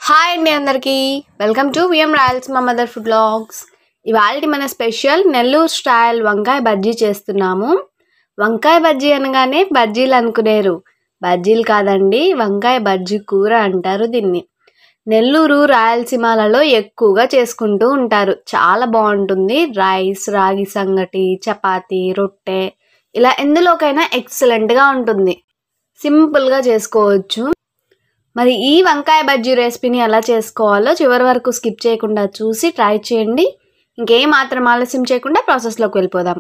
Hi అండి అందరికీ welcome to VM Royals మా మదర్ ఫుడ్ వ్లాగ్స్. ఇవాళ మన స్పెషల్ నెల్లూరు స్టైల్ వంకాయ బజ్జీ చేస్తున్నాము. వంకాయ బజ్జీ అనగానే బజ్జీలు అనుకునేరు, బజ్జీలు కాదండి, వంకాయ బజ్జీ కూర అంటారు దీన్ని. నెల్లూరు రాయలసీమలలో ఎక్కువగా చేసుకుంటూ ఉంటారు. చాలా బాగుంటుంది. రైస్, రాగి సంగటి, చపాతీ, రొట్టె ఇలా ఎందులోకైనా ఎక్సలెంట్గా ఉంటుంది. సింపుల్గా చేసుకోవచ్చు. మరి ఈ వంకాయ బజ్జీ రెసిపీని ఎలా చేసుకోవాలో చివరి వరకు స్కిప్ చేయకుండా చూసి ట్రై చేయండి. ఇంకేం మాత్రం ఆలస్యం చేయకుండా ప్రాసెస్లోకి వెళ్ళిపోదాం.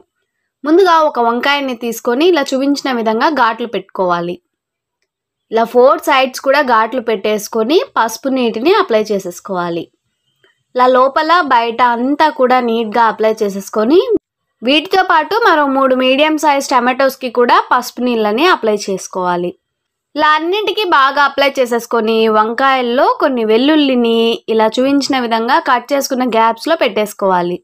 ముందుగా ఒక వంకాయని తీసుకొని ఇలా చూపించిన విధంగా ఘాట్లు పెట్టుకోవాలి. ఇలా 4 సైడ్స్ కూడా ఘాట్లు పెట్టేసుకొని పసుపు నీటిని అప్లై చేసేసుకోవాలి. ఇలా లోపల బయట అంతా కూడా నీట్గా అప్లై చేసేసుకొని వీటితో పాటు మరో 3 మీడియం సైజ్ టమాటోస్కి కూడా పసుపు నీళ్ళని అప్లై చేసుకోవాలి. ఇలా అన్నింటికి బాగా అప్లై చేసేసుకొని వంకాయల్లో కొన్ని వెల్లుల్లిని ఇలా చూపించిన విధంగా కట్ చేసుకున్న గ్యాప్స్లో పెట్టేసుకోవాలి.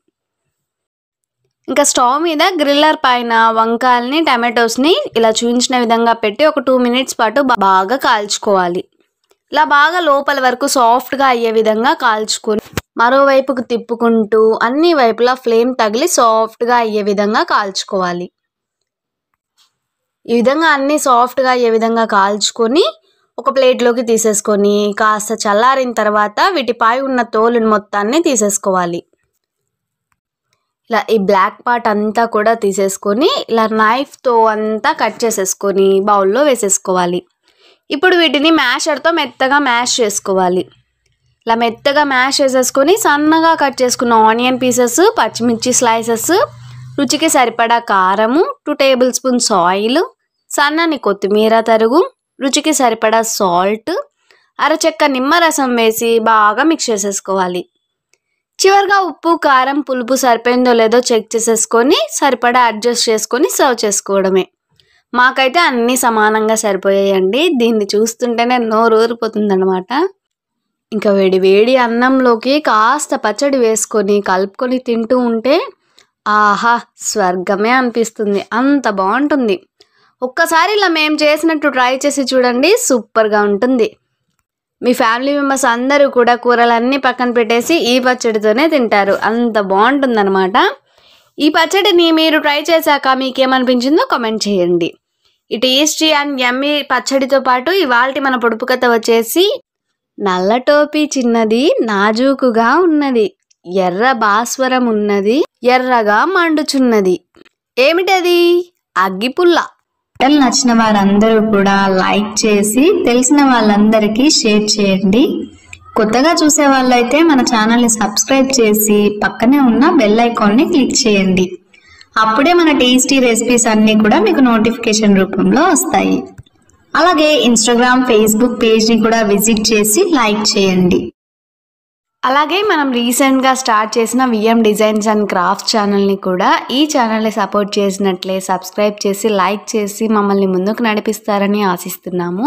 ఇంకా స్టవ్ మీద గ్రిల్లర్ పైన వంకాయల్ని, టమాటోస్ని ఇలా చూపించిన విధంగా పెట్టి ఒక 2 మినిట్స్ పాటు బాగా కాల్చుకోవాలి. ఇలా బాగా లోపల వరకు సాఫ్ట్గా అయ్యే విధంగా కాల్చుకొని మరోవైపుకు తిప్పుకుంటూ అన్ని వైపులా ఫ్లేమ్ తగిలి సాఫ్ట్గా అయ్యే విధంగా కాల్చుకోవాలి. ఈ విధంగా అన్నీ సాఫ్ట్గా అయ్యే విధంగా కాల్చుకొని ఒక ప్లేట్లోకి తీసేసుకొని కాస్త చల్లారిన తర్వాత వీటిపై ఉన్న తోలుని మొత్తాన్ని తీసేసుకోవాలి. ఇలా ఈ బ్లాక్ పార్ట్ అంతా కూడా తీసేసుకొని ఇలా నైఫ్తో అంతా కట్ చేసేసుకొని బౌల్లో వేసేసుకోవాలి. ఇప్పుడు వీటిని మ్యాషర్తో మెత్తగా మ్యాష్ చేసుకోవాలి. ఇలా మెత్తగా మ్యాష్ చేసేసుకొని సన్నగా కట్ చేసుకున్న ఆనియన్ పీసెస్, పచ్చిమిర్చి స్లైసెస్, రుచికి సరిపడా కారము, 2 టేబుల్ స్పూన్స్ ఆయిల్, సన్నని కొత్తిమీర తరుగు, రుచికి సరిపడా సాల్ట్, అరచెక్క నిమ్మరసం వేసి బాగా మిక్స్ చేసేసుకోవాలి. చివరిగా ఉప్పు, కారం, పులుపు సరిపోయిందో లేదో చెక్ చేసేసుకొని సరిపడా అడ్జస్ట్ చేసుకొని సర్వ్ చేసుకోవడమే. మాకైతే అన్నీ సమానంగా సరిపోయాయండి. దీన్ని చూస్తుంటేనే నోరు ఊరిపోతుందన్నమాట. ఇంకా వేడి వేడి అన్నంలోకి కాస్త పచ్చడి వేసుకొని కలుపుకొని తింటూ ఉంటే ఆహా స్వర్గమే అనిపిస్తుంది. అంత బాగుంటుంది. ఒక్కసారి ఇలా మేము చేసినట్టు ట్రై చేసి చూడండి, సూపర్గా ఉంటుంది. మీ ఫ్యామిలీ మెంబర్స్ అందరూ కూడా కూరలన్నీ పక్కన పెట్టేసి ఈ పచ్చడితోనే తింటారు. అంత బాగుంటుందన్నమాట. ఈ పచ్చడిని మీరు ట్రై చేశాక మీకేమనిపించిందో కామెంట్ చేయండి. ఈ టేస్టీ అండ్ యమ్మీ పచ్చడితో పాటు ఇవాల్టి మన పొడుపు కథ వచ్చేసి నల్ల టోపీ చిన్నది నాజూకుగా ఉన్నది, ఎర్ర భాస్వరం ఉన్నది, ఎర్రగా మండుచున్నది. ఏమిటది? అగ్గిపుల్ల. నచ్చిన వారందరూ కూడా లైక్ చేసి తెలిసిన వాళ్ళందరికీ షేర్ చేయండి. కొత్తగా చూసే వాళ్ళైతే మన ఛానల్ని సబ్స్క్రైబ్ చేసి పక్కనే ఉన్న బెల్ ఐకాన్ని క్లిక్ చేయండి. అప్పుడే మన టేస్టీ రెసిపీస్ అన్నీ కూడా మీకు నోటిఫికేషన్ రూపంలో వస్తాయి. అలాగే ఇన్స్టాగ్రామ్, ఫేస్బుక్ పేజ్ని కూడా విజిట్ చేసి లైక్ చేయండి. అలాగే మనం రీసెంట్గా స్టార్ట్ చేసిన విఎం డిజైన్స్ అండ్ క్రాఫ్ట్స్ ఛానల్ని కూడా ఈ ఛానల్ని సపోర్ట్ చేసినట్లే సబ్స్క్రైబ్ చేసి లైక్ చేసి మమ్మల్ని ముందుకు నడిపిస్తారని ఆశిస్తున్నాము.